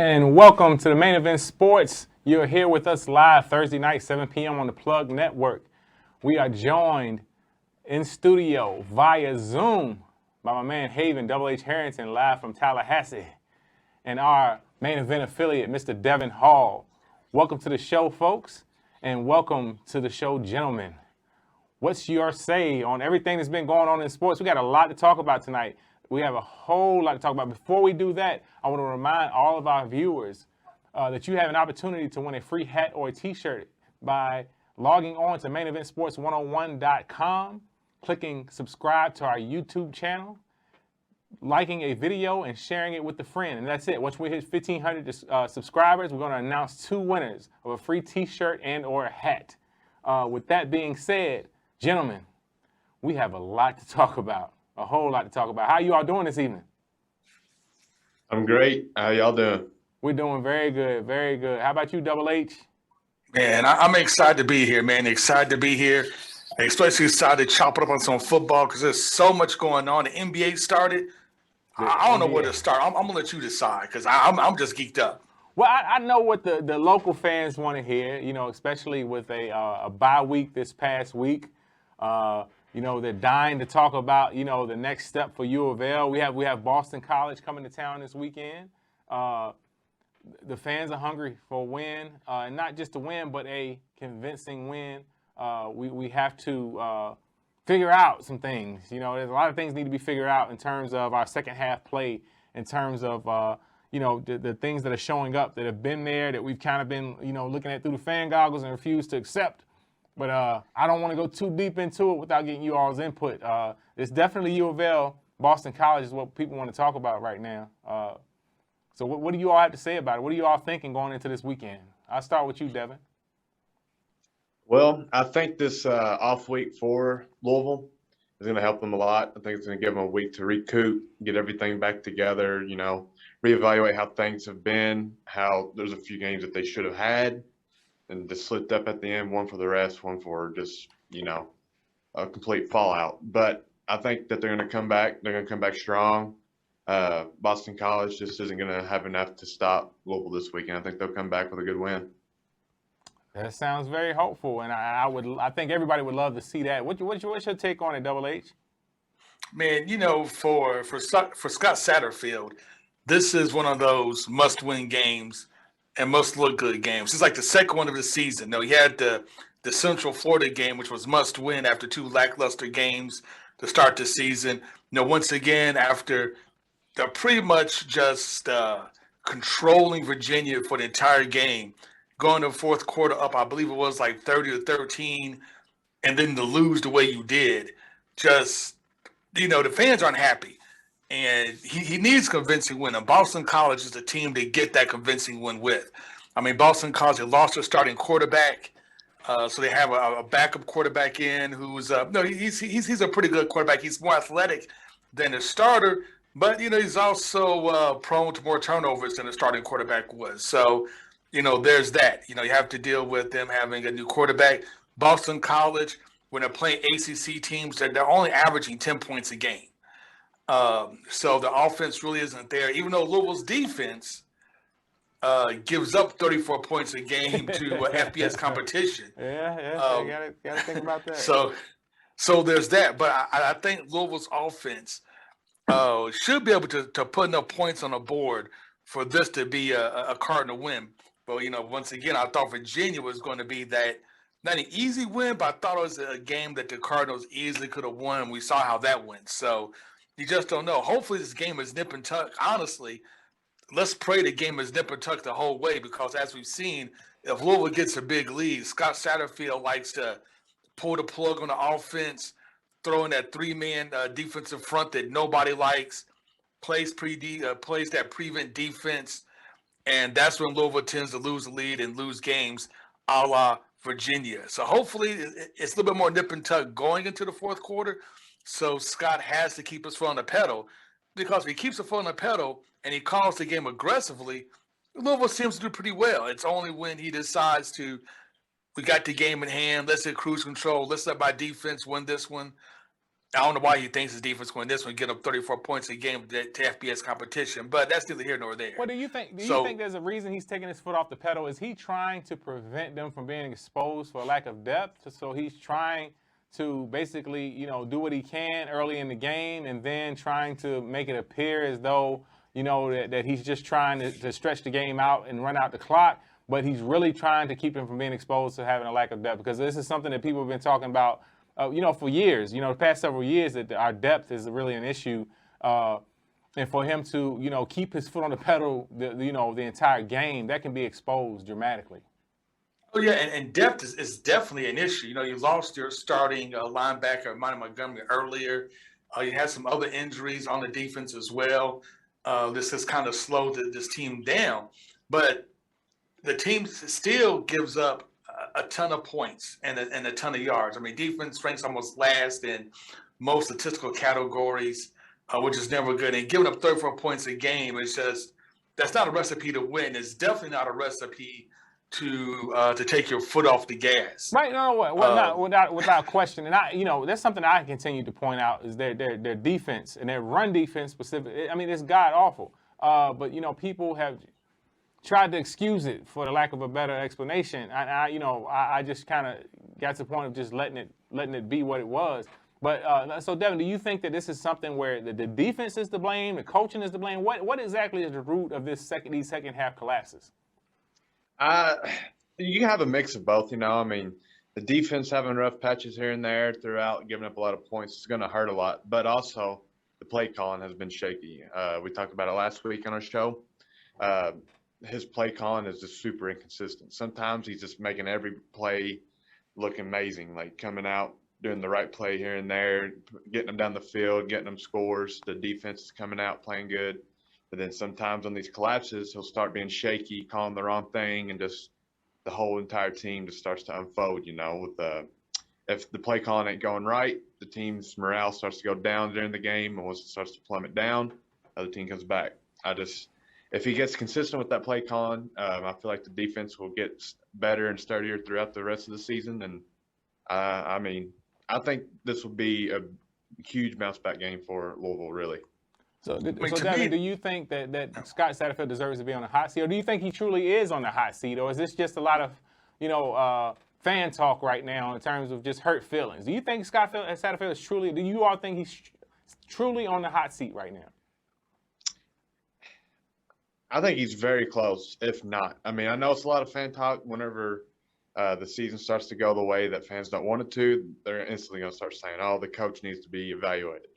And welcome to the Main Event Sports. You're here with us live Thursday night, 7 p.m. on the Plug Network. We are joined in studio via Zoom by my man Haven, Double H Harrington, live from Tallahassee, and our main event affiliate, Mr. Devin Hall. Welcome to the show, folks, and welcome to the show, gentlemen. What's your say on everything that's been going on in sports? We got a lot to talk about tonight. We have a whole lot to talk about. Before we do that, I want to remind all of our viewers that you have an opportunity to win a free hat or a t-shirt by logging on to maineventsports101.com, clicking subscribe to our YouTube channel, liking a video, and sharing it with a friend. And that's it. Once we hit 1,500 subscribers, we're going to announce 2 winners of a free t-shirt and or a hat. With that being said, gentlemen, we have a lot to talk about. A whole lot to talk about. How you all doing this evening? I'm great. How y'all doing? We're doing very good, very good. How about you, Double H? Man, I'm excited to be here, man. Excited to be here. Especially excited to chop it up on some football because there's so much going on. The NBA started. I don't know where to start. I'm going to let you decide because I'm just geeked up. Well, I know what the local fans want to hear, you know, especially with a bye week this past week. You know, they're dying to talk about, you know, the next step for U of L. We have Boston College coming to town this weekend. The fans are hungry for a win, and not just a win, but a convincing win. We have to figure out some things. You know, there's a lot of things need to be figured out in terms of our second half play, in terms of, you know, the things that are showing up that have been there that we've kind of been, you know, looking at through the fan goggles and refused to accept. But I don't want to go too deep into it without getting you all's input. It's definitely U of L. Boston College is what people want to talk about right now. So what do you all have to say about it? What are you all thinking going into this weekend? I'll start with you, Devin. Well, I think this off week for Louisville is going to help them a lot. I think it's going to give them a week to recoup, get everything back together, you know, reevaluate how things have been, how there's a few games that they should have had, and just slipped up at the end, one for the rest, one for just, you know, a complete fallout. But I think that they're going to come back. They're going to come back strong. Boston College just isn't going to have enough to stop Louisville this weekend. I think they'll come back with a good win. That sounds very hopeful, and I think everybody would love to see that. What's your take on it, Double H? Man, you know, for Scott Satterfield, this is one of those must-win games and must-look-good games. It's like the second one of the season. No, he had the Central Florida game, which was must-win after 2 lackluster games to start the season. You know, once again, after they're pretty much just controlling Virginia for the entire game, going to the fourth quarter up, I believe it was like 30-13, and then to lose the way you did, just, you know, the fans aren't happy. And he needs a convincing win. And Boston College is the team to get that convincing win with. I mean, Boston College, they lost their starting quarterback. So they have a backup quarterback in who's he's a pretty good quarterback. He's more athletic than the starter, but, you know, he's also prone to more turnovers than the starting quarterback was. So, you know, there's that. You know, you have to deal with them having a new quarterback. Boston College, when they're playing ACC teams, they're only averaging 10 points a game. So the offense really isn't there, even though Louisville's defense gives up 34 points a game to FBS competition. Yeah, you gotta think about that. So there's that. But I think Louisville's offense should be able to put enough points on the board for this to be a Cardinal win. But, you know, once again, I thought Virginia was going to be that, not an easy win, but I thought it was a game that the Cardinals easily could have won. We saw how that went. So you just don't know. Hopefully this game is nip and tuck. Honestly, let's pray the game is nip and tuck the whole way, because as we've seen, if Louisville gets a big lead, Scott Satterfield likes to pull the plug on the offense, throw in that 3-man defensive front that nobody likes, plays that prevent defense, and that's when Louisville tends to lose the lead and lose games a la Virginia. So hopefully it's a little bit more nip and tuck going into the fourth quarter. So Scott has to keep his foot on the pedal, because if he keeps the foot on the pedal and he calls the game aggressively, Louisville seems to do pretty well. It's only when he decides we got the game in hand, let's hit cruise control, let's let my defense win this one. I don't know why he thinks his defense going this one, get up 34 points a game to FBS competition, but that's neither here nor there. What do you think? Do you think there's a reason he's taking his foot off the pedal? Is he trying to prevent them from being exposed for lack of depth? So he's trying to basically, do what he can early in the game and then trying to make it appear as though, that he's just trying to stretch the game out and run out the clock, but he's really trying to keep him from being exposed to having a lack of depth, because this is something that people have been talking about for years, the past several years, that our depth is really an issue. And for him to, keep his foot on the pedal, the entire game, that can be exposed dramatically. Oh, yeah, and depth is definitely an issue. You lost your starting linebacker, Monty Montgomery, earlier. You had some other injuries on the defense as well. This has kind of slowed this team down. But the team still gives up a ton of points and a ton of yards. I mean, defense ranks almost last in most statistical categories, which is never good. And giving up 34 points a game is just, that's not a recipe to win. It's definitely not a recipe to take your foot off the gas. Right? No, without question. And that's something I continue to point out is their defense and their run defense specifically. I mean, it's god awful. But people have tried to excuse it for the lack of a better explanation. I just kind of got to the point of just letting it be what it was. But so Devin, do you think that this is something where the defense is to blame, the coaching is to blame? What exactly is the root of these second half collapses? You can have a mix of both. I mean, the defense having rough patches here and there throughout, giving up a lot of points is going to hurt a lot. But also, the play calling has been shaky. We talked about it last week on our show. His play calling is just super inconsistent. Sometimes he's just making every play look amazing, like coming out, doing the right play here and there, getting them down the field, getting them scores. The defense is coming out, playing good. But then sometimes on these collapses, he'll start being shaky, calling the wrong thing, and just the whole entire team just starts to unfold, if the play calling ain't going right, the team's morale starts to go down during the game, and once it starts to plummet down, the other team comes back. If he gets consistent with that play calling, I feel like the defense will get better and sturdier throughout the rest of the season. And I think this will be a huge bounce back game for Louisville, really. So Devin, do you think that Scott Satterfield deserves to be on the hot seat, or do you think he truly is on the hot seat, or is this just a lot of, fan talk right now in terms of just hurt feelings? Do you think Scott Satterfield is truly? Do you all think he's truly on the hot seat right now? I think he's very close, if not. I mean, I know it's a lot of fan talk whenever the season starts to go the way that fans don't want it to. They're instantly going to start saying, the coach needs to be evaluated,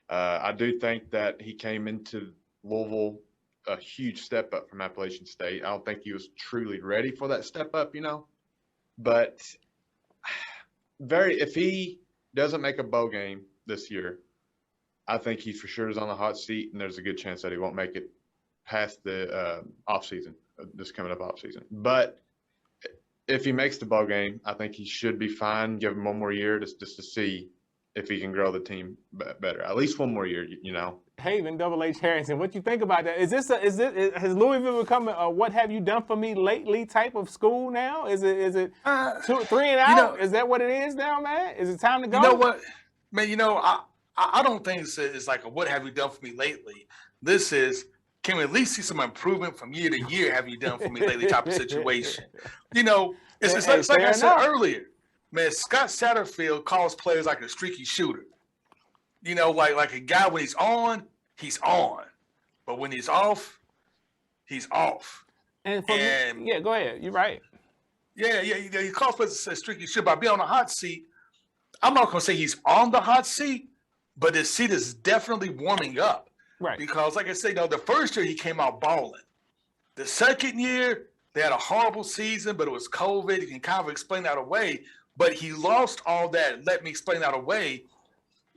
I do think that he came into Louisville a huge step up from Appalachian State. I don't think he was truly ready for that step up, But if he doesn't make a bowl game this year, I think he for sure is on the hot seat, and there's a good chance that he won't make it past the offseason, this coming up offseason. But if he makes the bowl game, I think he should be fine. Give him one more year just to see if he can grow the team better. At least one more year, Haven, Double H Harrington, what you think about that? Has Louisville become a what have you done for me lately type of school now? Is it 2, 3 and out? Is that what it is now, man? Is it time to go? You know what, man? I don't think it's like a what have you done for me lately. This is, can we at least see some improvement from year to year? Have you done for me lately type of situation? It's like I said earlier, man. Scott Satterfield calls players like a streaky shooter. Like a guy when he's on, but when he's off, he's off. And go ahead. You're right. Yeah. He calls players a streaky shooter. By being on the hot seat, I'm not going to say he's on the hot seat, but his seat is definitely warming up. Right. Because, like I say, the first year he came out balling. The second year, they had a horrible season, but it was COVID. You can kind of explain that away. But he lost all that. Let me explain that away.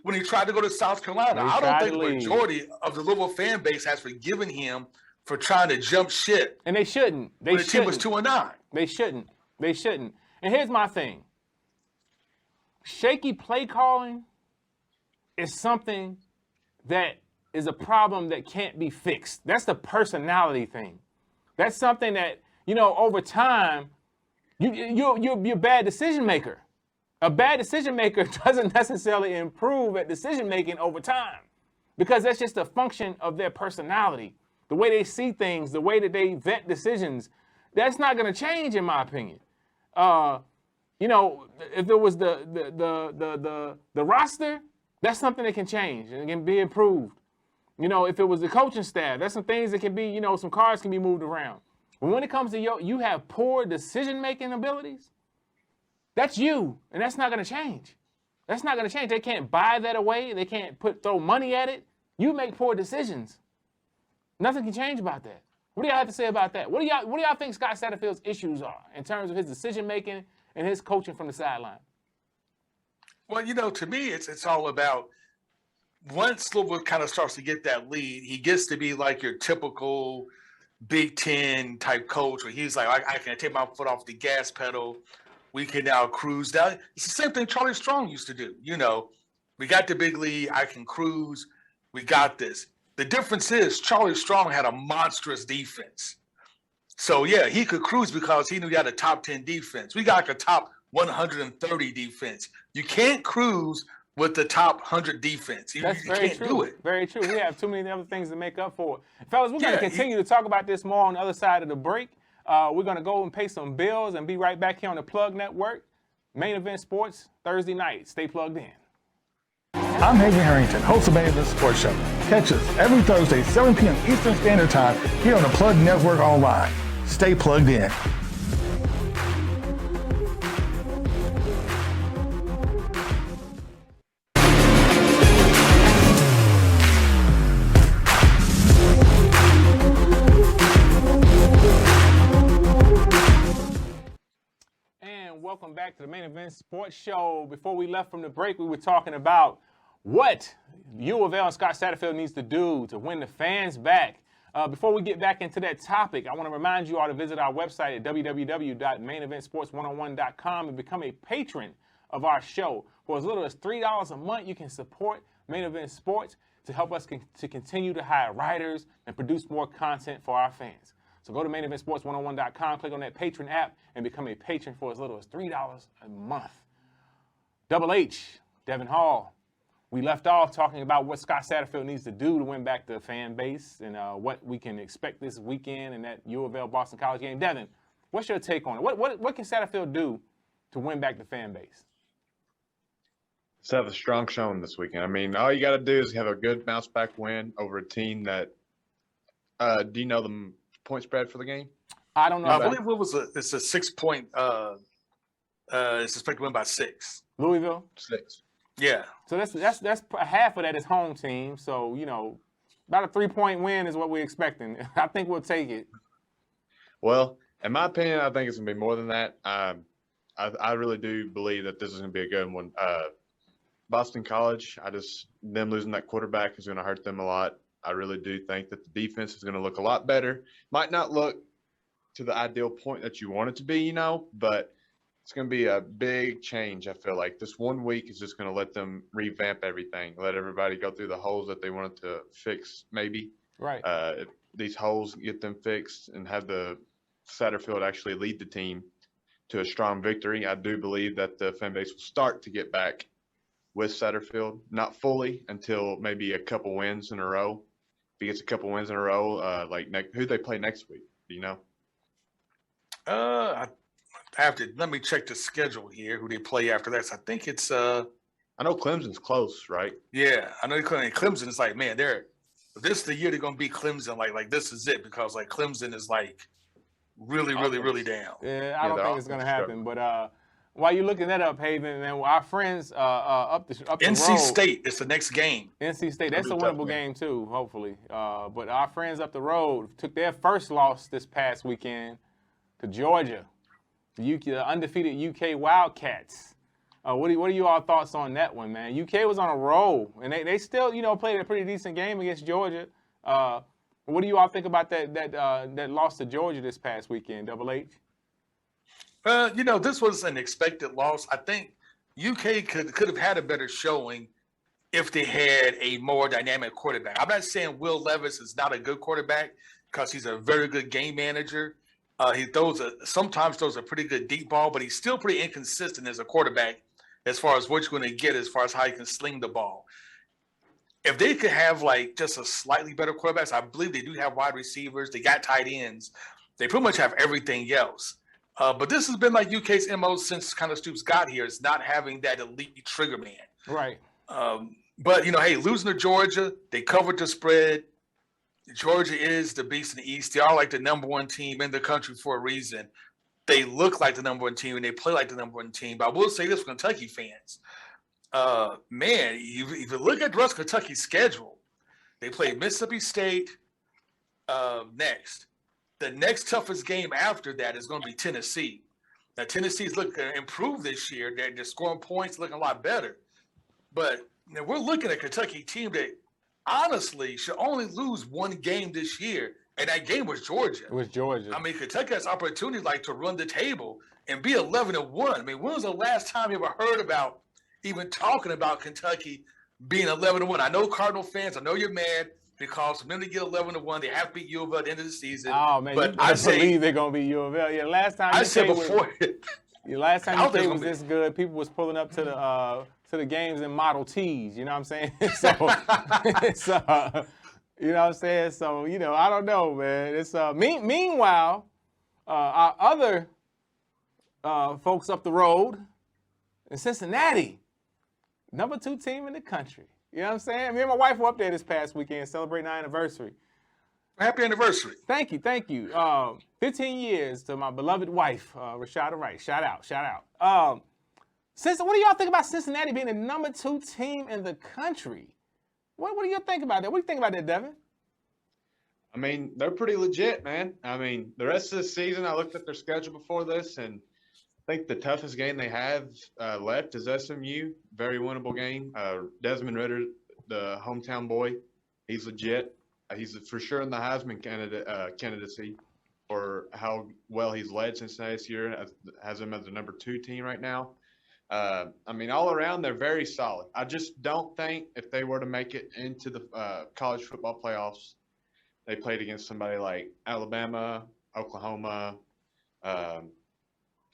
When he tried to go to South Carolina, I don't think the majority of the Louisville fan base has forgiven him for trying to jump ship. And they shouldn't. The team was 2-9. They shouldn't. And here's my thing. Shaky play calling is something that is a problem that can't be fixed. That's the personality thing. That's something that, over time, you're a bad decision maker. A bad decision maker doesn't necessarily improve at decision making over time, because that's just a function of their personality, the way they see things, the way that they vet decisions. That's not going to change, in my opinion. You know, if it was the roster, that's something that can change and can be improved. You know, if it was the coaching staff, that's some things that can be, you know, some cards can be moved around. But when it comes to you have poor decision-making abilities, that's you, and that's not going to change. That's not going to change. They can't buy that away. They can't throw money at it. You make poor decisions. Nothing can change about that. What do y'all have to say about that? What do y'all think Scott Satterfield's issues are in terms of his decision-making and his coaching from the sideline? Well, you know, to me, it's all about once Louisville kind of starts to get that lead, he gets to be like your typical Big Ten type coach where he's like, I can take my foot off the gas pedal. We can now cruise down. It's the same thing Charlie Strong used to do. You know, we got the big lead. I can cruise. We got this. The difference is Charlie Strong had a monstrous defense. So, yeah, he could cruise because he knew he had a top 10 defense. We got like a top 130 defense. You can't cruise with the top 100 defense. You can't do it. Very true. We have too many other things to make up for it. Fellas, we're going to continue to talk about this more on the other side of the break. We're going to go and pay some bills and be right back here on the Plug Network. Main Event Sports, Thursday night. Stay plugged in. I'm Hayden Harrington, host of Main Event Sports Show. Catch us every Thursday, 7 p.m. Eastern Standard Time here on the Plug Network Online. Stay plugged in. Welcome back to the Main Event Sports Show. Before we left from the break, we were talking about what U of L and Scott Satterfield needs to do to win the fans back. Before we get back into that topic, I want to remind you all to visit our website at www.maineventsports101.com and become a patron of our show. For as little as $3 a month, you can support Main Event Sports to help us to continue to hire writers and produce more content for our fans. So go to maineventsports101.com, click on that patron app, and become a patron for as little as $3 a month. Double H, Devin Hall. We left off talking about what Scott Satterfield needs to do to win back the fan base and what we can expect this weekend in that U of L Boston College game. Devin, what's your take on it? What can Satterfield do to win back the fan base? Let's have a strong showing this weekend. I mean, all you got to do is have a good bounce back win over a team that do you know the point spread for the game? I don't know. I believe it's a 6 point. It's expected to win by 6. Louisville? 6. Yeah. So that's half of that is home team. So, you know, about a 3-point win is what we're expecting. I think we'll take it. Well, in my opinion, I think it's going to be more than that. I really do believe that this is going to be a good one. Boston College, them losing that quarterback is going to hurt them a lot. I really do think that the defense is going to look a lot better. Might not look to the ideal point that you want it to be, you know, but it's going to be a big change. I feel like this 1 week is just going to let them revamp everything, let everybody go through the holes that they wanted to fix maybe. Right. If these holes, get them fixed and have the Satterfield actually lead the team to a strong victory. I do believe that the fan base will start to get back with Satterfield, not fully until maybe a couple wins in a row. If he gets a couple wins in a row, who they play next week? Do you know? I have to let me check the schedule here. Who they play after that? So I think it's. I know Clemson's close, right? Yeah, I know Clemson is like, man, this is the year they're gonna beat Clemson. Like this is it because like Clemson is like really down. Yeah, I don't think it's gonna happen. But while you're looking that up, Haven, man, our friends up the NC road, State, it's the next game. NC State, that's a winnable game too, hopefully. But our friends up the road took their first loss this past weekend to Georgia, the undefeated UK Wildcats. What are you all thoughts on that one, man? UK was on a roll, and they still, you know, played a pretty decent game against Georgia. What do you all think about that loss to Georgia this past weekend, Double H? You know, this was an expected loss. I think UK could have had a better showing if they had a more dynamic quarterback. I'm not saying Will Levis is not a good quarterback because he's a very good game manager. He sometimes throws a pretty good deep ball, but he's still pretty inconsistent as a quarterback. as far as what you're going to get, as far as how you can sling the ball. If they could have like just a slightly better quarterbacks, I believe they do have wide receivers. They got tight ends. They pretty much have everything else. But this has been like UK's MO since kind of Stoops got here. It's not having that elite trigger man. Right. But, hey, losing to Georgia, they covered the spread. Georgia is the beast in the East. They are like the number one team in the country for a reason. They look like the number one team and they play like the number one team. But I will say this for Kentucky fans. Man, if you look at the rest of Kentucky's schedule, they play Mississippi State next. The next toughest game after that is going to be Tennessee. Now, Tennessee's looking to improve this year. They're scoring points, looking a lot better. But we're looking at a Kentucky team that honestly should only lose one game this year, and that game was Georgia. It was Georgia. I mean, Kentucky has opportunity to run the table and be 11-1. I mean, when was the last time you ever heard about even talking about Kentucky being 11-1? I know Cardinal fans, I know you're mad because for them to get 11-1, they have to beat U of L at the end of the season. Oh man, but I believe they're gonna beat U of L. Yeah, last time I said before. Last time UK was be this good, people was pulling up to the games in Model Ts. You know what I'm saying? So it's you know what I'm saying. So I don't know, man. It's meanwhile, our other folks up the road in Cincinnati, number 2 team in the country. You know what I'm saying? Me and my wife were up there this past weekend celebrating our anniversary. Happy anniversary. Thank you. 15 years to my beloved wife, Rashada Wright. Shout out. What do y'all think about Cincinnati being the number 2 team in the country? What do you think about that? What do you think about that, Devin? I mean, they're pretty legit, man. I mean, the rest of the season, I looked at their schedule before this, and I think the toughest game they have left is SMU. Very winnable game. Desmond Ritter, the hometown boy, he's legit. He's for sure in the Heisman candidacy for how well he's led Cincinnati this year. Has him as the number 2 team right now. I mean, all around, they're very solid. I just don't think if they were to make it into the college football playoffs, they played against somebody like Alabama, Oklahoma,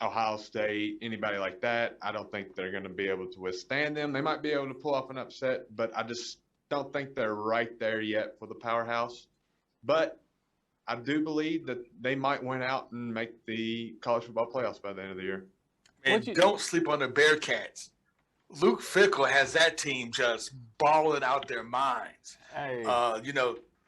Ohio State, anybody like that. I don't think they're going to be able to withstand them. They might be able to pull off an upset, but I just don't think they're right there yet for the powerhouse. But I do believe that they might win out and make the college football playoffs by the end of the year. And don't sleep on the Bearcats. Luke Fickell has that team just balling out their minds. Hey.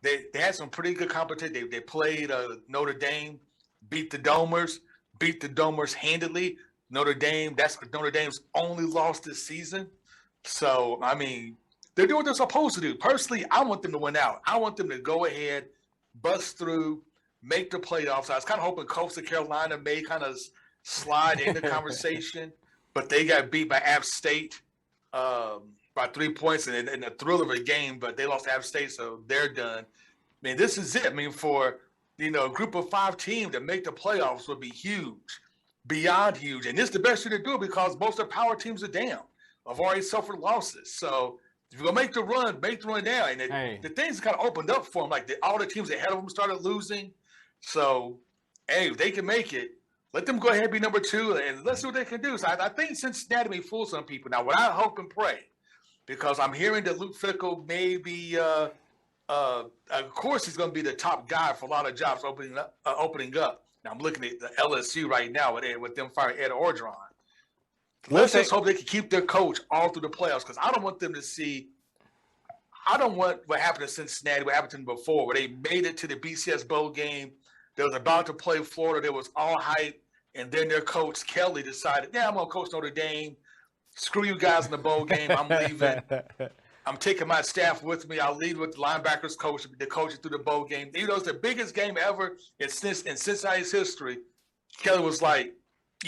They had some pretty good competition. They played Notre Dame, beat the Domers handedly. That's Notre Dame's only loss this season. So, I mean, they're doing what they're supposed to do. Personally, I want them to win out. I want them to go ahead, bust through, make the playoffs. I was kind of hoping Coastal Carolina may kind of slide in the conversation, but they got beat by App State by 3 points in a thrill of a game, but they lost to App State, so they're done. I mean, this is it. I mean, for a group of 5 teams to make the playoffs would be huge, beyond huge. And this is the best year to do it because most of the power teams are down. Have already suffered losses. So if you're going to make the run down. And the things kind of opened up for them. Like all the teams ahead of them started losing. So, hey, if they can make it, let them go ahead and be number 2, and let's see what they can do. So I think Cincinnati may fool some people. Now, what I hope and pray, because I'm hearing that Luke Fickell may be of course, he's going to be the top guy for a lot of jobs opening up. Now, I'm looking at the LSU right now with them firing Ed Orgeron. Let's just hope they can keep their coach all through the playoffs because I don't want them to see – I don't want what happened to Cincinnati, what happened to them before, where they made it to the BCS Bowl game. They was about to play Florida. There was all hype, and then their coach, Kelly, decided, I'm going to coach Notre Dame. Screw you guys in the bowl game. I'm leaving. I'm taking my staff with me. I'll leave with the linebackers coach, the coaches through the bowl game. It's the biggest game ever in Cincinnati's history. Kelly was like,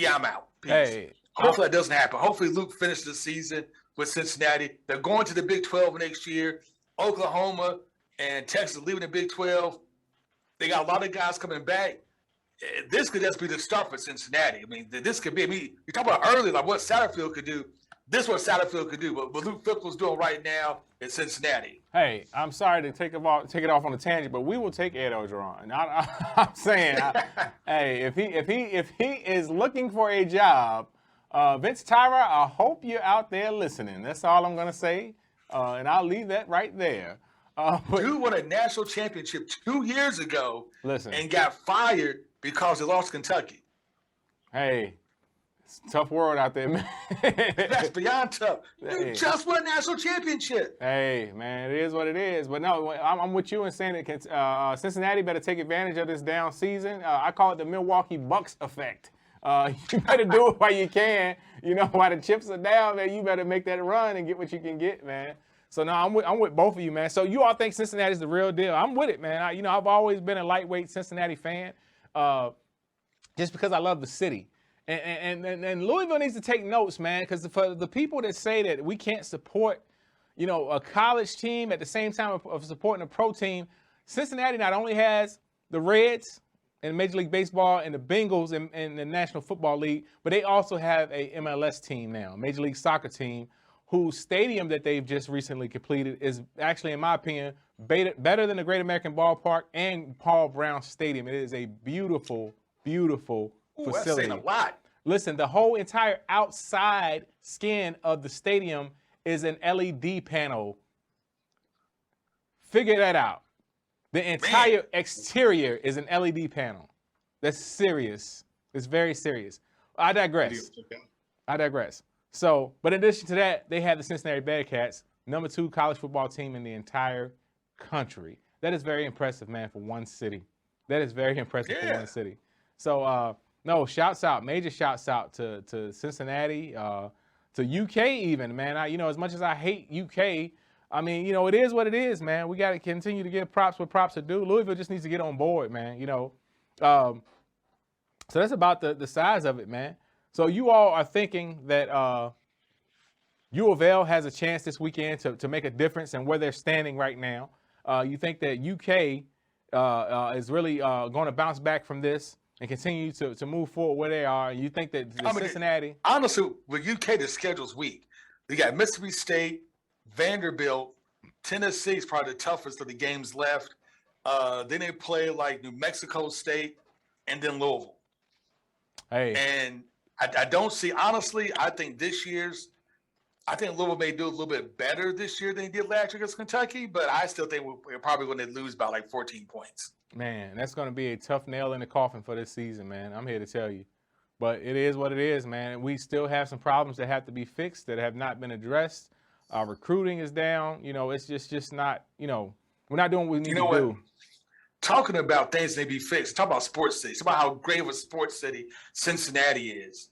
I'm out. Peace. Hey. Hopefully that doesn't happen. Hopefully Luke finishes the season with Cincinnati. They're going to the Big 12 next year. Oklahoma and Texas leaving the Big 12. They got a lot of guys coming back. This could just be the start for Cincinnati. I mean, this could be. You talk about earlier, like what Satterfield could do. This is what Satterfield could do. But what Luke Fickell's doing right now in Cincinnati. Hey, I'm sorry to take it off on a tangent, but we will take Ed Orgeron. I'm saying, hey, if he is looking for a job, Vince Tyra, I hope you're out there listening. That's all I'm going to say. And I'll leave that right there. Dude won a national championship 2 years ago Listen. and got fired because they lost Kentucky. Hey, it's a tough world out there, man. That's beyond tough. Hey. You just won a national championship. Hey, man, it is what it is. But no, I'm with you in saying that Cincinnati better take advantage of this down season. I call it the Milwaukee Bucks effect. You better do it while you can. While the chips are down, man, you better make that run and get what you can get, man. So, no, I'm with both of you, man. So, you all think Cincinnati's the real deal. I'm with it, man. I've always been a lightweight Cincinnati fan just because I love the city. And Louisville needs to take notes, man, because for the people that say that we can't support, a college team at the same time of supporting a pro team, Cincinnati not only has the Reds in Major League Baseball and the Bengals in the National Football League, but they also have a MLS team now, Major League Soccer team, whose stadium that they've just recently completed is actually, in my opinion, better than the Great American Ballpark and Paul Brown Stadium. It is a beautiful, beautiful facility. That's saying a lot. Listen, the whole entire outside skin of the stadium is an LED panel. Figure that out. The entire exterior is an LED panel. That's serious. It's very serious. I digress. So, but in addition to that, they have the Cincinnati Bearcats, number 2 college football team in the entire country. That is very impressive, man, for one city. That is very impressive for one city. So, no, major shouts out to Cincinnati, to UK even, man. As much as I hate UK, it is what it is, man. We got to continue to give props what props are due. Louisville just needs to get on board, man, So that's about the size of it, man. So you all are thinking that U of L has a chance this weekend to make a difference in where they're standing right now. You think that UK is really going to bounce back from this and continue to move forward where they are. You think that Cincinnati... Honestly, with UK, the schedule's weak. You got Mississippi State, Vanderbilt, Tennessee is probably the toughest of the games left. Then they play like New Mexico State and then Louisville. Hey. And I don't see, honestly, I think Louisville may do a little bit better this year than they did last year against Kentucky, but I still think we're probably going to lose by like 14 points. Man, that's going to be a tough nail in the coffin for this season, man. I'm here to tell you. But it is what it is, man. We still have some problems that have to be fixed that have not been addressed. Our recruiting is down. It's just not, we're not doing what we need to do. Talking about things that need to be fixed, talk about sports cities, about how great of a sports city Cincinnati is.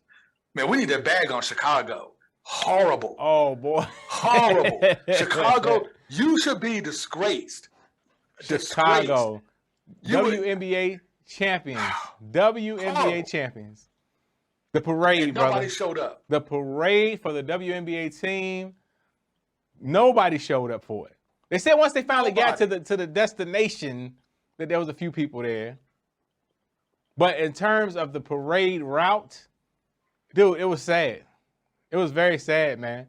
Man, we need a bag on Chicago. Horrible. Oh, boy. Horrible. Chicago, you should be disgraced. Chicago. WNBA champions. WNBA champions. The parade, brother. Nobody showed up. The parade for the WNBA team, nobody showed up for it. They said once they finally got to the destination that there was a few people there. But in terms of the parade route, dude, it was sad. It was very sad, man.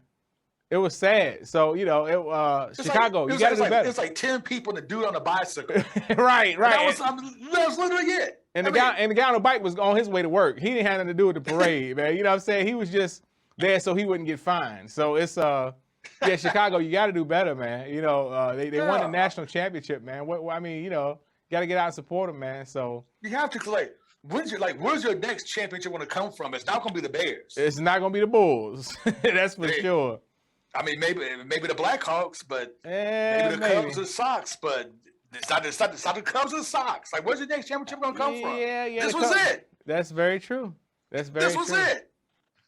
It was sad. So, Chicago, you got to do better. It's like 10 people and a dude on a bicycle. Right. That was literally it. And the guy on the bike was on his way to work. He didn't have nothing to do with the parade, man. You know what I'm saying? He was just there so he wouldn't get fined. So it's Chicago, you got to do better, man. They won the national championship, man. Got to get out and support them, man. So you have to where's your next championship going to come from? It's not going to be the Bears. It's not going to be the Bulls. That's for sure. Maybe the Blackhawks, but maybe the Cubs or Sox, but it's not the Cubs or Sox. Like, where's the next championship going to come from? Yeah. This was it. That's very true. This was it.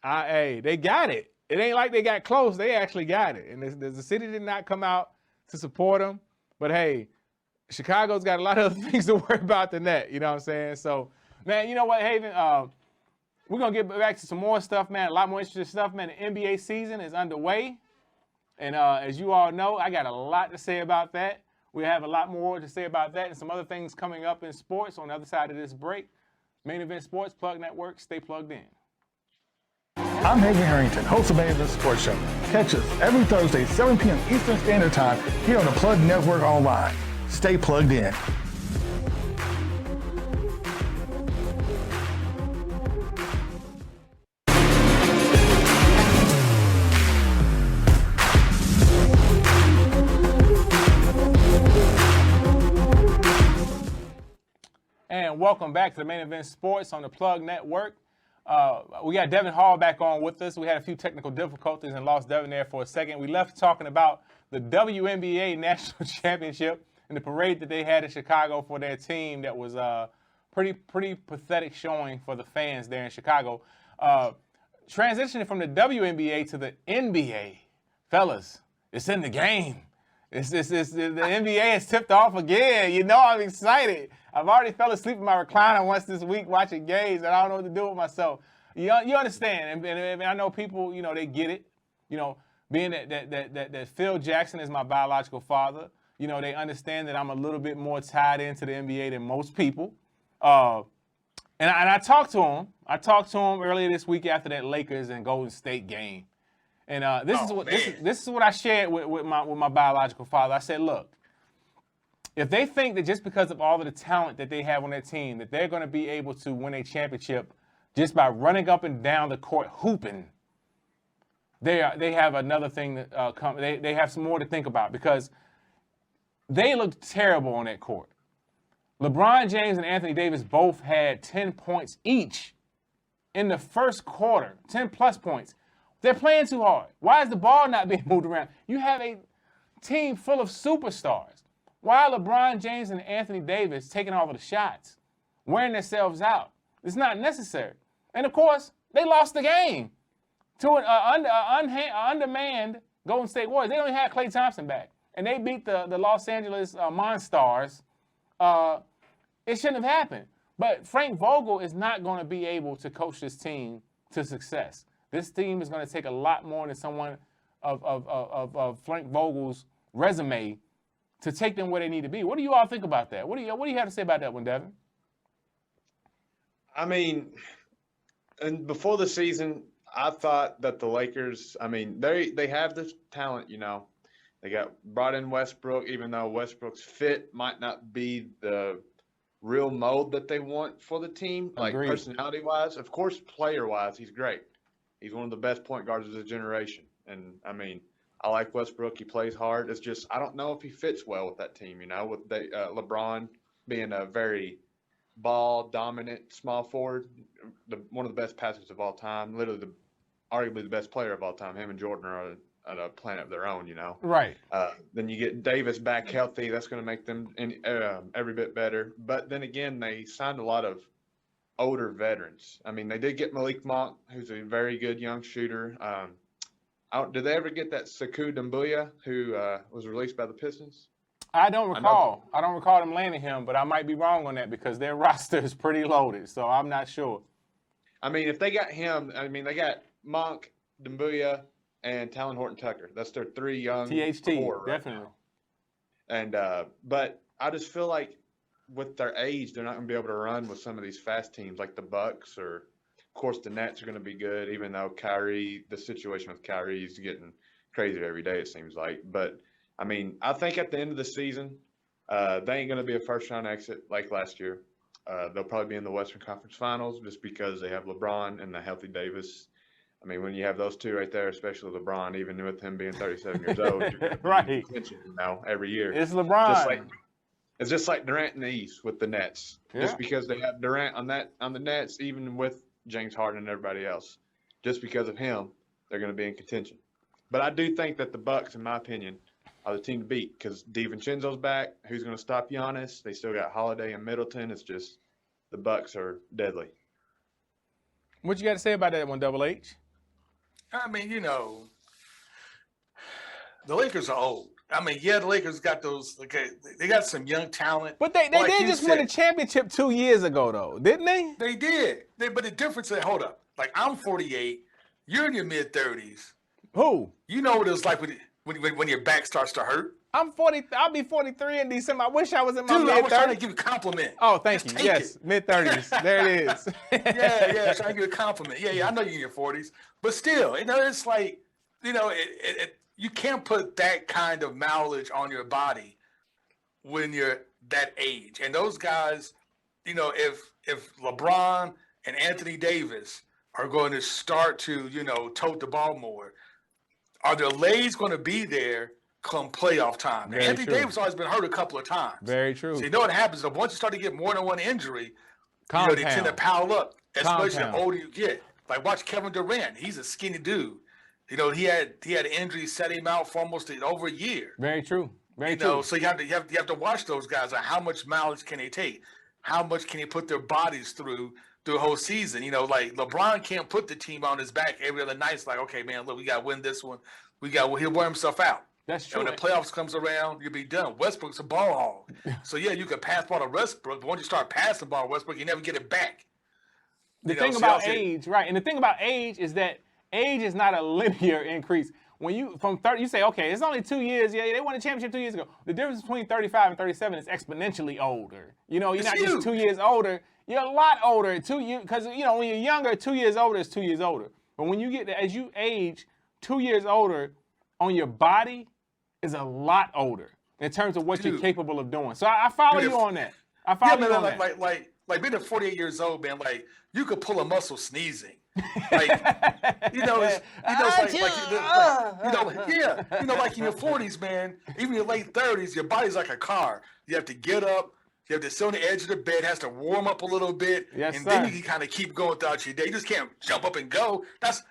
Hey, they got it. It ain't like they got close. They actually got it. And the city did not come out to support them. But, hey, Chicago's got a lot of other things to worry about than that. You know what I'm saying? So, man, you know what, Haven? We're going to get back to some more stuff, man. A lot more interesting stuff, man. The NBA season is underway. And as you all know, I got a lot to say about that. We have a lot more to say about that and some other things coming up in sports on the other side of this break. Main Event Sports Plug Network. Stay plugged in. I'm Haven Harrington, host of Main Event Sports Show. Catch us every Thursday, 7 p.m. Eastern Standard Time here on the Plug Network Online. Stay plugged in. And welcome back to the Main Event Sports on the Plug Network. We got Devin Hall back on with us. We had a few technical difficulties and lost Devin there for a second. We left talking about the WNBA National Championship and the parade that they had in Chicago for their team. That was pretty pathetic showing for the fans there in Chicago. Transitioning from the WNBA to the NBA, fellas, it's in the game. The NBA has tipped off again. You know I'm excited. I've already fell asleep in my recliner once this week watching games, and I don't know what to do with myself. You understand, and I know people, you know, they get it. You know, being that Phil Jackson is my biological father, you know, they understand that I'm a little bit more tied into the NBA than most people. And I talked to him. I talked to him earlier this week after that Lakers and Golden State game. And this is what I shared with my biological father. I said, look, if they think that just because of all of the talent that they have on their team, that they're going to be able to win a championship just by running up and down the court hooping, they have another thing that they have some more to think about, because they looked terrible on that court. LeBron James and Anthony Davis both had 10 points each in the first quarter, 10-plus points. They're playing too hard. Why is the ball not being moved around? You have a team full of superstars. Why are LeBron James and Anthony Davis taking all of the shots, wearing themselves out? It's not necessary. And, of course, they lost the game to an undermanned Golden State Warriors. They only had Klay Thompson back, and they beat the Los Angeles Monstars. It shouldn't have happened. But Frank Vogel is not going to be able to coach this team to success. This team is going to take a lot more than someone of Frank Vogel's resume to take them where they need to be. What do you all think about that? What do you have to say about that one, Devin? I mean, and before the season, I thought that the Lakers, I mean, they have this talent, you know. They brought in Westbrook, even though Westbrook's fit might not be the real mold that they want for the team, like personality-wise. Of course, player-wise, he's great. He's one of the best point guards of his generation. And, I mean, I like Westbrook. He plays hard. It's just I don't know if he fits well with that team, you know, with LeBron being a very ball-dominant small forward, one of the best passers of all time, literally arguably the best player of all time. Him and Jordan are on a planet of their own, you know. Right. Then you get Davis back healthy. That's going to make them every bit better. But then again, they signed a lot of older veterans. I mean, they did get Malik Monk, who's a very good young shooter. Did they ever get that Sekou Doumbouya, who was released by the Pistons? I don't recall. I don't recall them landing him, but I might be wrong on that because their roster is pretty loaded, so I'm not sure. I mean, if they got him, I mean, they got Monk, Doumbouya, and Talon Horton-Tucker. That's their three young core right definitely. Now. And but I just feel like with their age, they're not going to be able to run with some of these fast teams like the Bucks, or of course the Nets are going to be good, even though the situation with Kyrie is getting crazy every day, it seems like. But I mean, I think at the end of the season, they ain't going to be a first-round exit like last year. They'll probably be in the Western Conference Finals just because they have LeBron and the healthy Davis. I mean, when you have those two right there, especially LeBron, even with him being 37 years old, you're right, you know, every year. It's LeBron. It's just like Durant in the East with the Nets. Yeah. Just because they have Durant on the Nets, even with James Harden and everybody else, just because of him, they're going to be in contention. But I do think that the Bucks, in my opinion, are the team to beat because DiVincenzo's back. Who's going to stop Giannis? They still got Holiday and Middleton. It's just the Bucks are deadly. What you got to say about that one, Double H? I mean, you know, the Lakers are old. I mean, yeah, the Lakers got those. Okay, they got some young talent. But they did just win a championship 2 years ago, though, didn't they? They did. But the difference is, hold up. Like, I'm 48. You're in your mid-30s. Who? You know what it was like when your back starts to hurt? I'm 40. I'll be 43 in December. I wish I was in my mid-30s. I was trying to give you a compliment. Oh, thank you. Yes, mid-30s. There it is. yeah, trying to give you a compliment. Yeah, I know you're in your 40s. But still, you know, it's like, you know, you can't put that kind of mileage on your body when you're that age. And those guys, you know, if LeBron and Anthony Davis are going to start to, you know, tote the ball more, are their legs going to be there come playoff time. Now, Very Anthony true. Davis always been hurt a couple of times. Very true. So you know what happens? Once you start to get more than one injury, Compound. they tend to pile up, especially Compound. the older you get. Like watch Kevin Durant. He's a skinny dude. He had an injury set him out for almost over a year. Very true. Very true. So you have to watch those guys. Like how much mileage can they take? How much can they put their bodies through the whole season? Like LeBron can't put the team on his back every other night. It's like, okay, man, look, we got to win this one. He'll wear himself out. That's true. And when the playoffs comes around, you'll be done. Westbrook's a ball hog. So, yeah, you can pass ball to Westbrook, but once you start passing the ball to Westbrook, you never get it back. The thing about age, right, and the thing about age is that age is not a linear increase. When you, from 30, you say, okay, it's only 2 years. Yeah, they won a championship 2 years ago. The difference between 35 and 37 is exponentially older. You're not just 2 years older. You're a lot older. 2 years, because, when you're younger, 2 years older is 2 years older. But when you get, as you age, 2 years older on your body is a lot older in terms of what you're capable of doing. So I follow you on that. I follow you on that. Like being 48 years old, man, like you could pull a muscle sneezing. Like, like in your 40s, man, even your late 30s, your body's like a car. You have to get up. You have to sit on the edge of the bed, has to warm up a little bit, then you can kind of keep going throughout your day. You just can't jump up and go. That's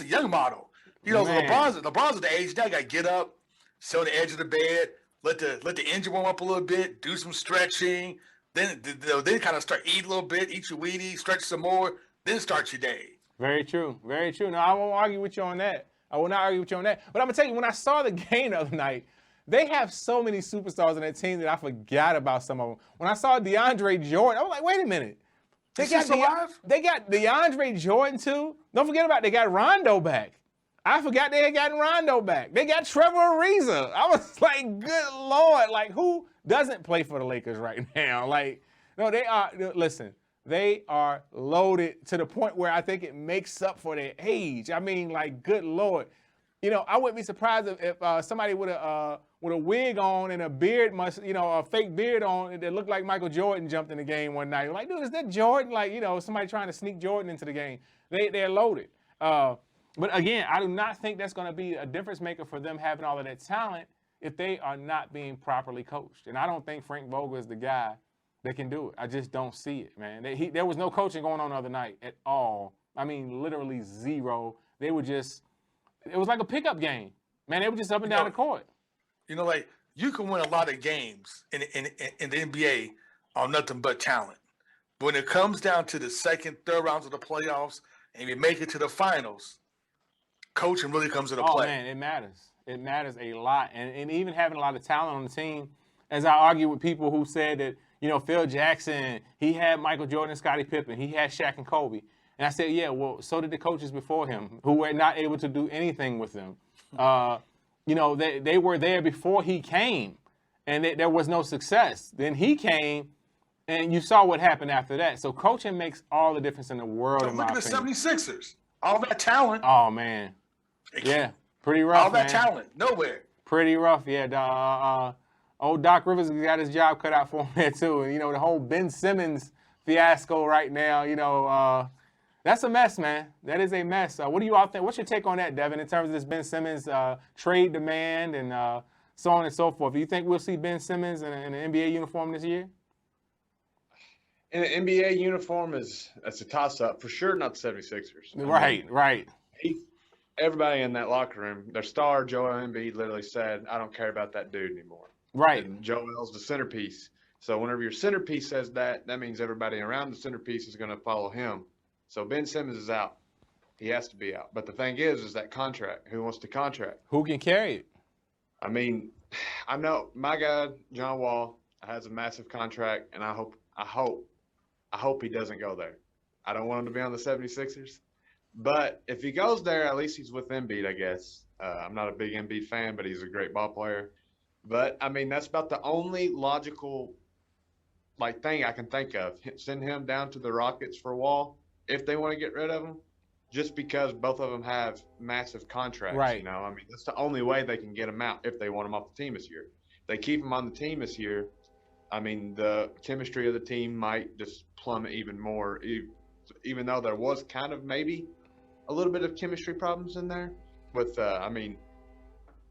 a young model. LeBron's at the age now. You got to get up, sit on the edge of the bed, let the engine warm up a little bit, do some stretching, then kind of start eat a little bit, eat your Wheaties, stretch some more, then start your day. Very true. Very true. No, I won't argue with you on that. I will not argue with you on that. But I'm going to tell you, when I saw the game the other night, they have so many superstars on that team that I forgot about some of them. When I saw DeAndre Jordan, I was like, wait a minute. They got DeAndre Jordan, too. Don't forget about it. They got Rondo back. I forgot they had gotten Rondo back. They got Trevor Ariza. I was like, good Lord. Like, who doesn't play for the Lakers right now? Like, no, they are, listen, they are loaded to the point where I think it makes up for their age. I mean, like, good Lord. I wouldn't be surprised if somebody with a wig on and a beard, a fake beard on that looked like Michael Jordan jumped in the game one night. Like, dude, is that Jordan? Like, somebody trying to sneak Jordan into the game. They're loaded. But again, I do not think that's going to be a difference maker for them having all of that talent if they are not being properly coached. And I don't think Frank Vogel is the guy that can do it. I just don't see it, man. There was no coaching going on the other night at all. I mean, literally zero. It was like a pickup game. Man, they were just up and down the court. Like you can win a lot of games in the NBA on nothing but talent. But when it comes down to the second, third rounds of the playoffs and you make it to the finals, coaching really comes into play. Oh, man, it matters. It matters a lot. And even having a lot of talent on the team, as I argue with people who said that, Phil Jackson, he had Michael Jordan and Scottie Pippen, he had Shaq and Kobe. And I said, yeah, well, so did the coaches before him who were not able to do anything with them. They were there before he came, and there was no success. Then he came, and you saw what happened after that. So coaching makes all the difference in the world, in my opinion. Look at the 76ers. All that talent. Oh, man. Yeah, pretty rough, all that talent, nowhere. Pretty rough, yeah. Old Doc Rivers got his job cut out for him there, too. And, the whole Ben Simmons fiasco right now, that's a mess, man. That is a mess. What do you all think? What's your take on that, Devin, in terms of this Ben Simmons trade demand and so on and so forth? Do you think we'll see Ben Simmons in an NBA uniform this year? In an NBA uniform, that's a toss-up. For sure, not the 76ers. Right. Everybody in that locker room, their star, Joel Embiid, literally said, I don't care about that dude anymore. Right. And Joel's the centerpiece. So whenever your centerpiece says that means everybody around the centerpiece is going to follow him. So Ben Simmons is out. He has to be out. But the thing is that contract. Who wants the contract? Who can carry it? I mean, I know my guy, John Wall, has a massive contract, and I hope he doesn't go there. I don't want him to be on the 76ers. But if he goes there, at least he's with Embiid, I guess. I'm not a big Embiid fan, but he's a great ball player. But, I mean, that's about the only logical, thing I can think of. Send him down to the Rockets for Wall if they want to get rid of him, just because both of them have massive contracts. Right. I mean, that's the only way they can get him out if they want him off the team this year. If they keep him on the team this year, I mean, the chemistry of the team might just plummet even more, even though there was kind of maybe a little bit of chemistry problems in there with,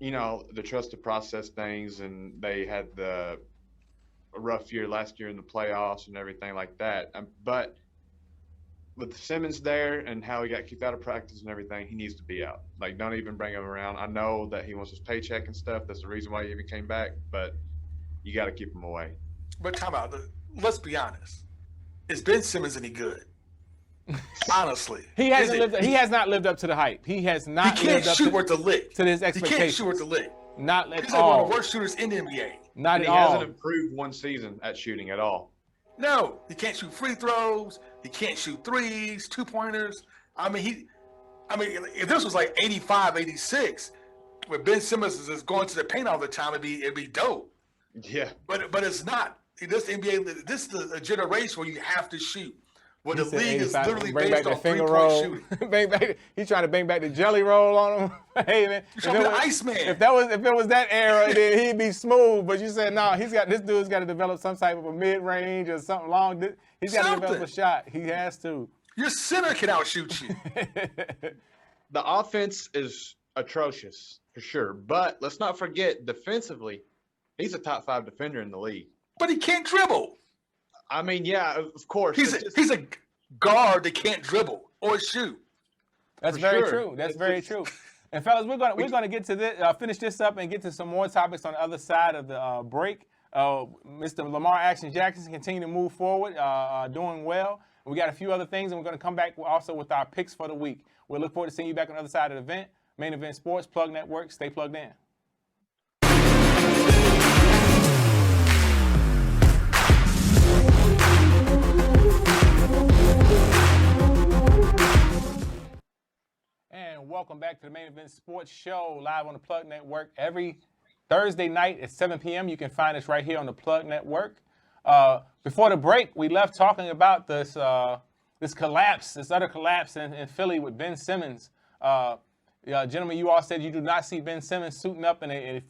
the trust to process things, and they had a rough year last year in the playoffs and everything like that. But with Simmons there and how he got kicked out of practice and everything, he needs to be out. Like, don't even bring him around. I know that he wants his paycheck and stuff. That's the reason why he even came back, but you got to keep him away. But time out. Let's be honest. Is Ben Simmons any good? Honestly, he has not lived up to the hype. He has not. He can't shoot worth a lick. To his expectations. He can't shoot worth a lick. Not at all. He's all. like one of the worst shooters in the NBA. Not and at he all. hasn't improved one season at shooting at all. No, he can't shoot free throws. He can't shoot threes, 2-pointers. I mean, if this was like 85, 86, where Ben Simmons is just going to the paint all the time, it'd be dope. Yeah. But it's not. This NBA, this is a generation where you have to shoot. Where the league is literally based on three-point shooting. He's trying to bring back the jelly roll on him. Hey man, He's trying to be the Iceman. If it was that era, then he'd be smooth. But you said no, this dude's got to develop some type of a mid-range or something long. He's got to develop a shot. He has to. Your center can outshoot you. The offense is atrocious for sure, but let's not forget defensively, he's a top 5 defender in the league. But he can't dribble. I mean, yeah, of course. He's a guard that can't dribble or shoot. That's very true. That's very true. And fellas, we're gonna get to this, finish this up and get to some more topics on the other side of the break. Mr. Lamar Action Jackson continue to move forward, doing well. We got a few other things, and we're gonna come back also with our picks for the week. We look forward to seeing you back on the other side of the event. Main Event Sports, Plug Network. Stay plugged in. And welcome back to the Main Event Sports Show, live on the Plug Network every Thursday night at 7 p.m. You can find us right here on the Plug Network. Before the break, we left talking about this utter collapse in Philly with Ben Simmons. Gentlemen, you all said you do not see Ben Simmons suiting up in a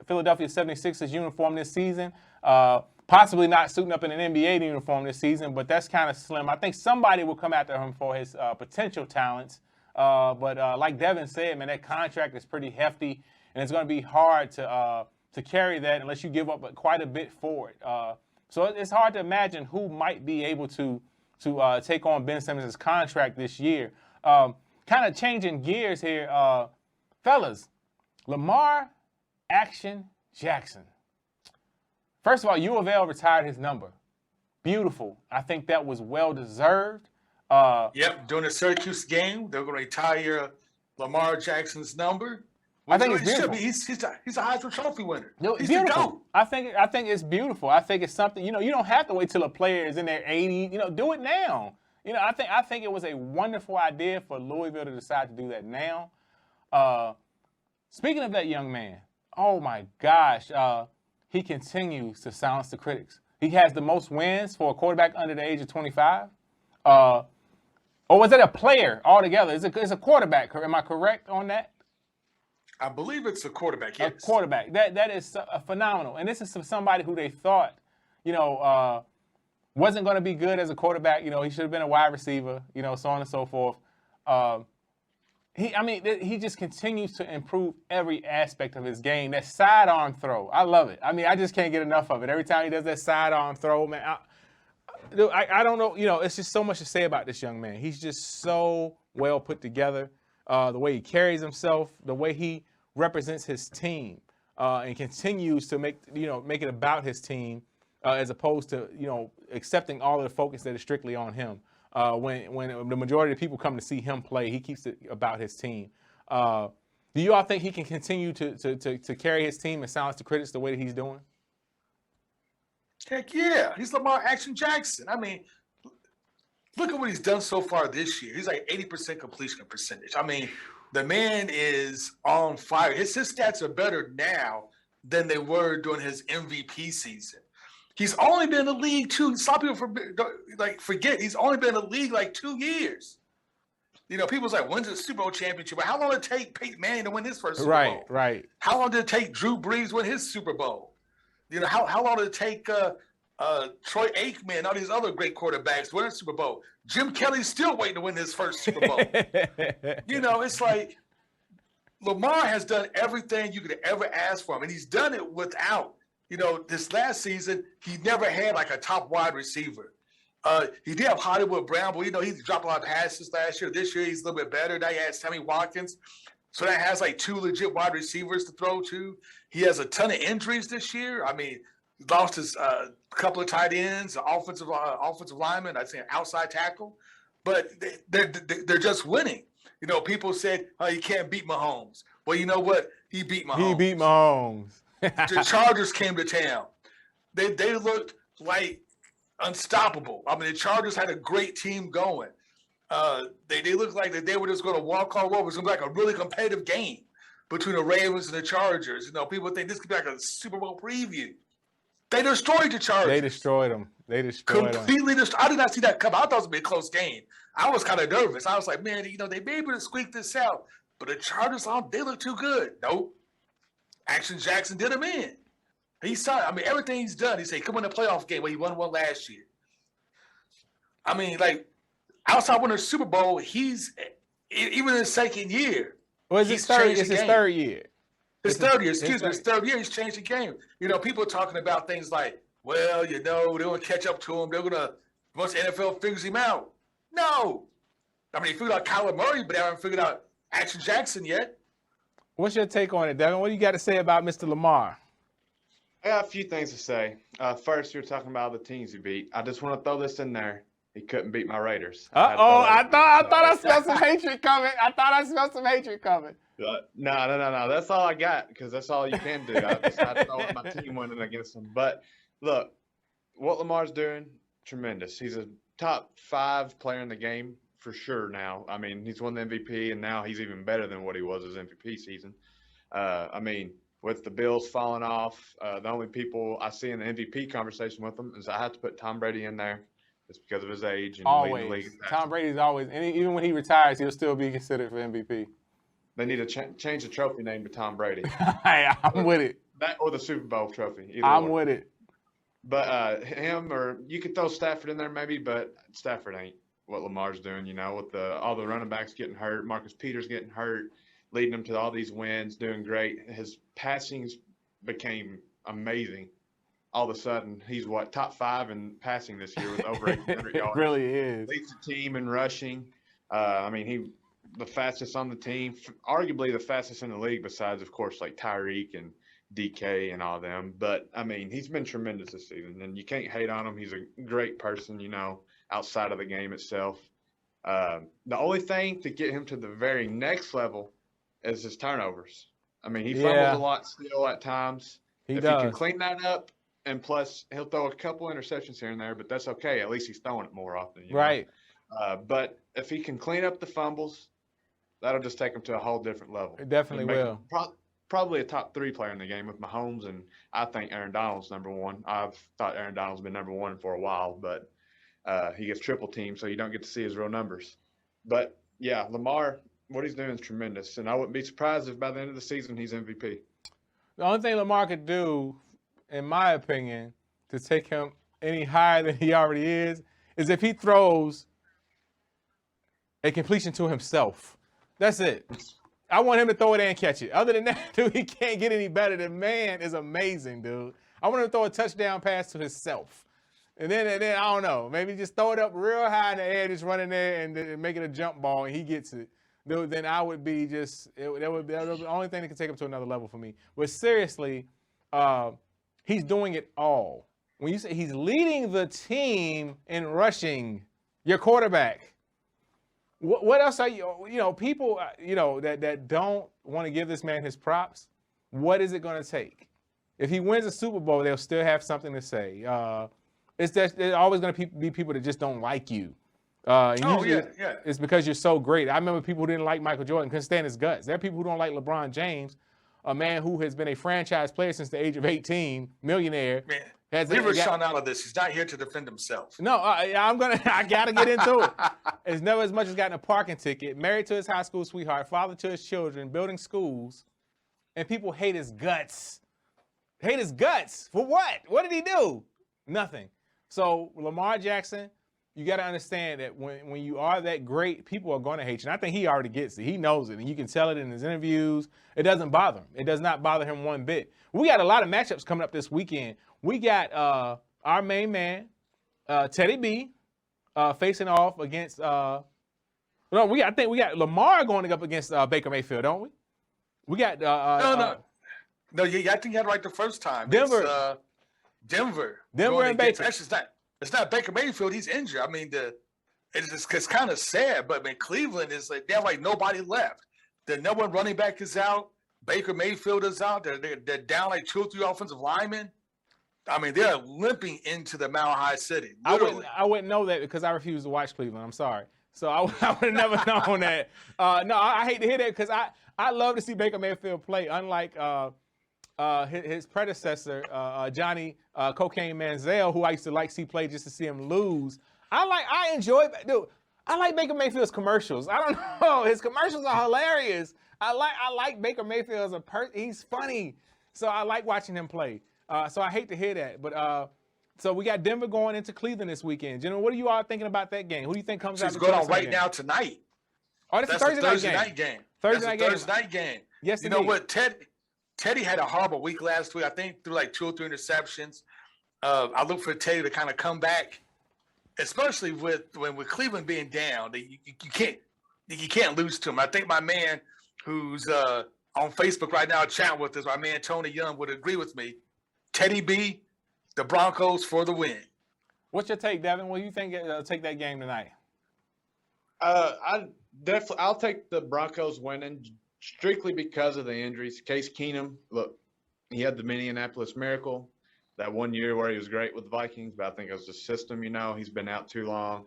Philadelphia 76ers uniform this season. Possibly not suiting up in an NBA uniform this season, but that's kind of slim. I think somebody will come after him for his potential talents. But like Devin said, man, that contract is pretty hefty, and it's going to be hard to carry that unless you give up quite a bit for it. So it's hard to imagine who might be able to take on Ben Simmons' contract this year. Kind of changing gears here, fellas. Lamar Action Jackson. First of all, U of L retired his number. Beautiful. I think that was well deserved. Yep, during the Syracuse game, they're going to retire Lamar Jackson's number. I think it's beautiful. He's a Heisman Trophy winner. No, he's beautiful. I think it's beautiful. I think it's something, you don't have to wait till a player is in their 80s. Do it now. I think it was a wonderful idea for Louisville to decide to do that now. Speaking of that young man, oh my gosh, he continues to silence the critics. He has the most wins for a quarterback under the age of 25. Or was it a player altogether? It's a quarterback. Am I correct on that? I believe it's a quarterback, yes. A quarterback. That is phenomenal. And this is somebody who they thought, wasn't going to be good as a quarterback. He should have been a wide receiver, so on and so forth. He just continues to improve every aspect of his game. That sidearm throw, I love it. I just can't get enough of it. Every time he does that sidearm throw, man, I don't know. It's just so much to say about this young man. He's just so well put together. The way he carries himself, the way he represents his team, and continues to make it about his team, as opposed to accepting all of the focus that is strictly on him. When the majority of people come to see him play, he keeps it about his team. Do you all think he can continue to carry his team and silence the critics the way that he's doing? Heck yeah, he's Lamar Action Jackson. Look at what he's done so far this year. He's like 80% completion percentage. The man is on fire. His stats are better now than they were during his MVP season. He's only been in the league some people forget he's only been in the league like 2 years. People's like, when's the Super Bowl championship? But how long did it take Peyton Manning to win his first Super Bowl? Right. How long did it take Drew Brees to win his Super Bowl? How long did it take Troy Aikman and all these other great quarterbacks to win a Super Bowl? Jim Kelly's still waiting to win his first Super Bowl. It's like Lamar has done everything you could ever ask for him, and he's done it without. This last season, he never had like a top wide receiver. He did have Hollywood Brown, but he dropped a lot of passes last year. This year, he's a little bit better. Now he has Sammy Watkins. So that has like 2 legit wide receivers to throw to. He has a ton of injuries this year. I mean, he lost his couple of tight ends, offensive lineman, I'd say an outside tackle. But they're just winning. People said, oh, you can't beat Mahomes. Well, you know what? He beat Mahomes. He beat Mahomes. The Chargers came to town. They looked like unstoppable. I mean, the Chargers had a great team going. They looked like that they were just going to walk all over. It was going to be like a really competitive game between the Ravens and the Chargers. People think this could be like a Super Bowl preview. They destroyed the Chargers. They destroyed them. Completely destroyed. I did not see that come. I thought it was going to be a close game. I was kind of nervous. I was like, man, they may be able to squeak this out. But the Chargers, they look too good. Nope. Action Jackson did him in. He saw it. I mean, everything he's done. He said, come on the playoff game where he won one last year. I mean, like, outside winning the Super Bowl, he's, even in his second year. Well, it's his third year. His third year, he's changed the game. People are talking about things like, well, they're going to catch up to him. They're going to, once the NFL figures him out. No. I mean, they figured out Kyler Murray, but they haven't figured out Action Jackson yet. What's your take on it, Devin? What do you got to say about Mr. Lamar? I got a few things to say. First, you're talking about the teams he beat. I just want to throw this in there. He couldn't beat my Raiders. I thought I smelled some hatred coming. No. That's all I got because that's all you can do. I decided to throw in my team winning against them. But look, what Lamar's doing, tremendous. He's a top 5 player in the game for sure now. I mean, he's won the MVP, and now he's even better than what he was his MVP season. I mean, with the Bills falling off, the only people I see in the MVP conversation with them is I have to put Tom Brady in there. It's because of his age and leading the league. Tom Brady's always, and even when he retires, he'll still be considered for MVP. They need to change the trophy name to Tom Brady. Hey, I'm with it. That or the Super Bowl trophy. I'm with it. But him, or you could throw Stafford in there maybe, but Stafford ain't what Lamar's doing. With all the running backs getting hurt, Marcus Peters getting hurt, leading them to all these wins, doing great. His passings became amazing. All of a sudden, he's top 5 in passing this year with over 800 yards. It really is. Leads the team in rushing. I mean, he the fastest on the team, arguably the fastest in the league besides, of course, like Tyreek and DK and all of them. But, I mean, he's been tremendous this season, and you can't hate on him. He's a great person, outside of the game itself. The only thing to get him to the very next level is his turnovers. I mean, he fumbles a lot still at times. If he can clean that up, and plus he'll throw a couple interceptions here and there, but that's okay. At least he's throwing it more often. Right. But if he can clean up the fumbles, that'll just take him to a whole different level. It definitely will. Probably a top 3 player in the game with Mahomes, and I think Aaron Donald's number 1. I've thought Aaron Donald's been number 1 for a while, but he gets triple teamed, so you don't get to see his real numbers. But, yeah, Lamar, what he's doing is tremendous, and I wouldn't be surprised if by the end of the season he's MVP. The only thing Lamar could do, in my opinion, to take him any higher than he already is if he throws a completion to himself. That's it. I want him to throw it and catch it. Other than that, dude, he can't get any better. The man is amazing, dude. I want him to throw a touchdown pass to himself. And then I don't know, maybe just throw it up real high in the air, just run in there and make it a jump ball, and he gets it. Dude, then I would be that would be the only thing that can take him to another level for me. But seriously, he's doing it all. When you say he's leading the team in rushing, your quarterback. What else are people, that don't want to give this man his props? What is it going to take? If he wins a Super Bowl, they'll still have something to say. There's always going to be people that just don't like you. It's because you're so great. I remember people who didn't like Michael Jordan, couldn't stand his guts. There are people who don't like LeBron James, a man who has been a franchise player since the age of 18, millionaire. Man. Leave Rashawn out of this. He's not here to defend himself. No, I gotta get into it. It's never as much as gotten a parking ticket, married to his high school sweetheart, father to his children, building schools, and people hate his guts. Hate his guts for what? What did he do? Nothing. So Lamar Jackson, you got to understand that when you are that great, people are going to hate you. And I think he already gets it. He knows it. And you can tell it in his interviews. It doesn't bother him. It does not bother him one bit. We got a lot of matchups coming up this weekend. We got our main man, Teddy B, facing off against I think we got Lamar going up against Baker Mayfield, don't we? We got No, I think you had it right the first time. Denver. It's, Denver and Baker. Actually, it's not Baker Mayfield. He's injured. I mean, it's kind of sad, but I mean, Cleveland is like, they have like nobody left. The number one running back is out. Baker Mayfield is out. They're down like 2 or 3 offensive linemen. I mean, they're limping into the Mile High City. Literally. I wouldn't know that because I refuse to watch Cleveland. I'm sorry. So I would have never known that. No, I hate to hear that because I love to see Baker Mayfield play. Unlike his predecessor, Johnny Cocaine Manziel, who I used to like see play just to see him lose. I like Baker Mayfield's commercials. I don't know. His commercials are hilarious. I like Baker Mayfield as a person. He's funny. So I like watching him play. So I hate to hear that. But so we got Denver going into Cleveland this weekend. Gentlemen, what are you all thinking about that game? Who do you think comes out? It's going on right now tonight. Oh, that's a Thursday night game. Thursday night game. Yes, you know what? Teddy had a horrible week last week. I think threw like 2 or 3 interceptions. I look for Teddy to kind of come back, especially with Cleveland being down. You can't lose to him. I think my man who's on Facebook right now chatting with us, my man Tony Young, would agree with me. Teddy B, the Broncos for the win. What's your take, Devin? What do you think take that game tonight? I'll take the Broncos winning strictly because of the injuries. Case Keenum, look, he had the Minneapolis Miracle that one year where he was great with the Vikings, but I think it was the system, he's been out too long.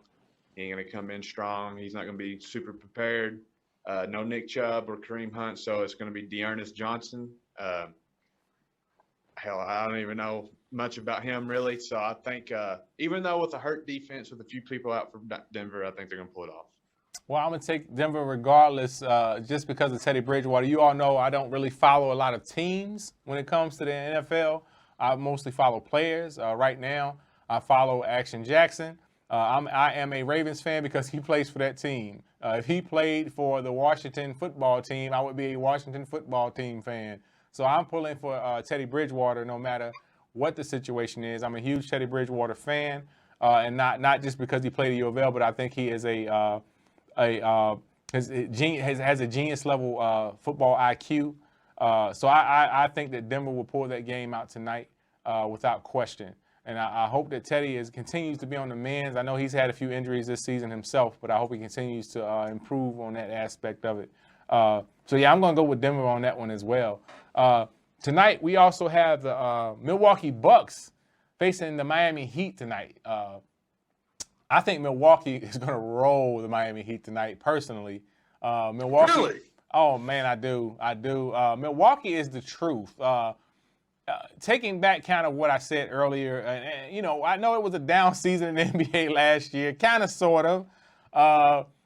He ain't going to come in strong. He's not going to be super prepared. No Nick Chubb or Kareem Hunt, so it's going to be Dearness Johnson. Hell, I don't even know much about him really. So I think even though with a hurt defense with a few people out for Denver, I think they're going to pull it off. Well, I'm going to take Denver regardless just because of Teddy Bridgewater. You all know I don't really follow a lot of teams when it comes to the NFL. I mostly follow players. Right now, I follow Action Jackson. I am a Ravens fan because he plays for that team. If he played for the Washington football team, I would be a Washington football team fan. So I'm pulling for Teddy Bridgewater no matter what the situation is. I'm a huge Teddy Bridgewater fan, and not just because he played at U of L, but I think he is has a genius level football IQ. So I think that Denver will pull that game out tonight without question. And I hope that Teddy continues to be on the mend. I know he's had a few injuries this season himself, but I hope he continues to improve on that aspect of it. So, yeah, I'm going to go with Denver on that one as well. Tonight, we also have the Milwaukee Bucks facing the Miami Heat tonight. I think Milwaukee is going to roll the Miami Heat tonight, personally. Milwaukee. Really? Oh, man, I do. Milwaukee is the truth. Taking back kind of what I said earlier, and I know it was a down season in the NBA last year, kind of, sort of.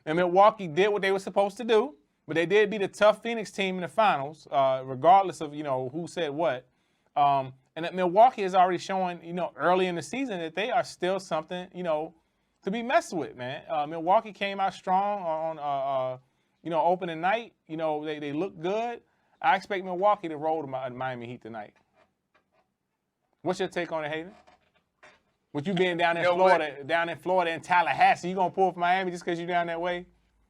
And Milwaukee did what they were supposed to do, but they did beat a tough Phoenix team in the finals, regardless of, who said what. And that Milwaukee is already showing, early in the season that they are still something, to be messed with, man. Milwaukee came out strong on, opening night. They look good. I expect Milwaukee to roll the Miami Heat tonight. What's your take on it, Hayden? With you being down in Florida in Tallahassee, you gonna pull for Miami just because you're down that way?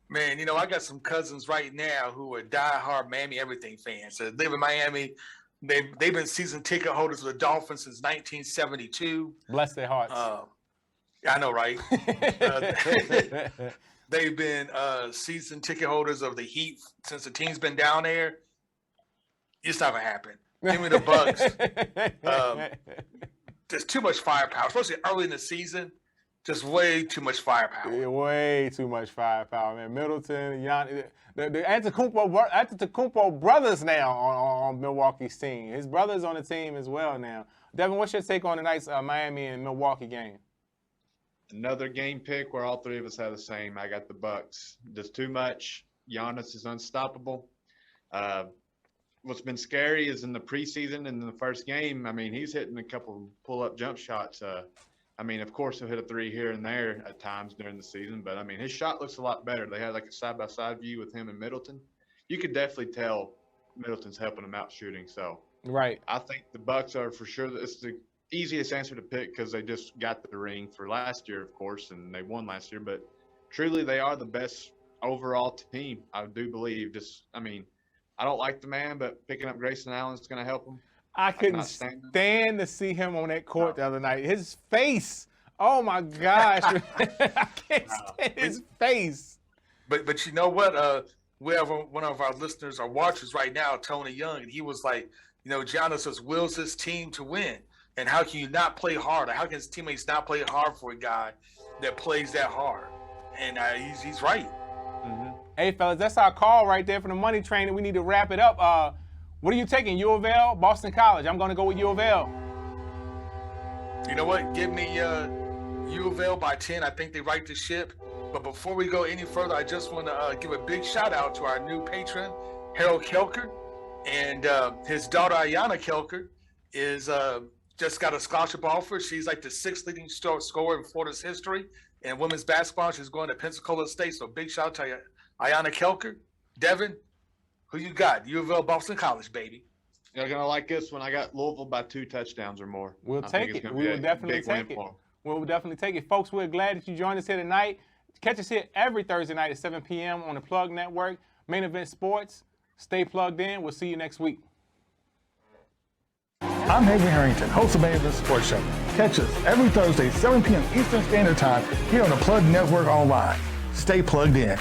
Man, I got some cousins right now who are diehard Miami everything fans. So they live in Miami. They've been season ticket holders of the Dolphins since 1972. Bless their hearts. I know, right? They've been season ticket holders of the Heat since the team's been down there. It's not gonna happen. Give me the Bucks. There's too much firepower, especially early in the season. Just way too much firepower. Yeah, way too much firepower, man. Middleton, the Antetokounmpo brothers now on Milwaukee's team. His brother's on the team as well now. Devin, what's your take on tonight's Miami and Milwaukee game? Another game pick where all three of us have the same. I got the Bucks. There's too much. Giannis is unstoppable. What's been scary is in the preseason and in the first game, I mean, he's hitting a couple pull-up jump shots I mean, of course, he'll hit a three here and there at times during the season, but I mean, his shot looks a lot better. They had like a side-by-side view with him and Middleton. You could definitely tell Middleton's helping him out shooting. So Right. I think the Bucks are for sure. It's the easiest answer to pick because they just got the ring for last year, of course, and they won last year. But truly, they are the best overall team, I do believe. I mean, I don't like the man, but picking up Grayson Allen is going to help him. I couldn't cannot stand him. stand to see him on that court the other night. His face. Oh my gosh. I can't stand his face. But you know what? We have one of our listeners or watchers right now, Tony Young, and he was like, Giannis says, wills his team to win. And how can you not play hard? How can his teammates not play hard for a guy that plays that hard? And he's right. Mm-hmm. Hey, fellas, that's our call right there for the money train, and we need to wrap it up. What are you taking, U of L, Boston College? I'm going to go with U of L. You know what? Give me U of L by 10. I think they right the ship. But before we go any further, I just want to give a big shout out to our new patron, Harold Kelker, and his daughter, Ayanna Kelker, is just got a scholarship offer. She's like the 6th leading scorer in Florida's history in women's basketball. She's going to Pensacola State. So big shout out to Ayanna Kelker. Devin, who you got? U of L, Boston College, baby. You're going to like this one. I got Louisville by 2 touchdowns or more. We'll take it. We will definitely take it. We'll definitely take it. Folks, we're glad that you joined us here tonight. Catch us here every Thursday night at 7 p.m. on the Plug Network, Main Event Sports. Stay plugged in. We'll see you next week. I'm Hayden Harrington, host of Main Event Sports Show. Catch us every Thursday, 7 p.m. Eastern Standard Time here on the Plug Network Online. Stay plugged in.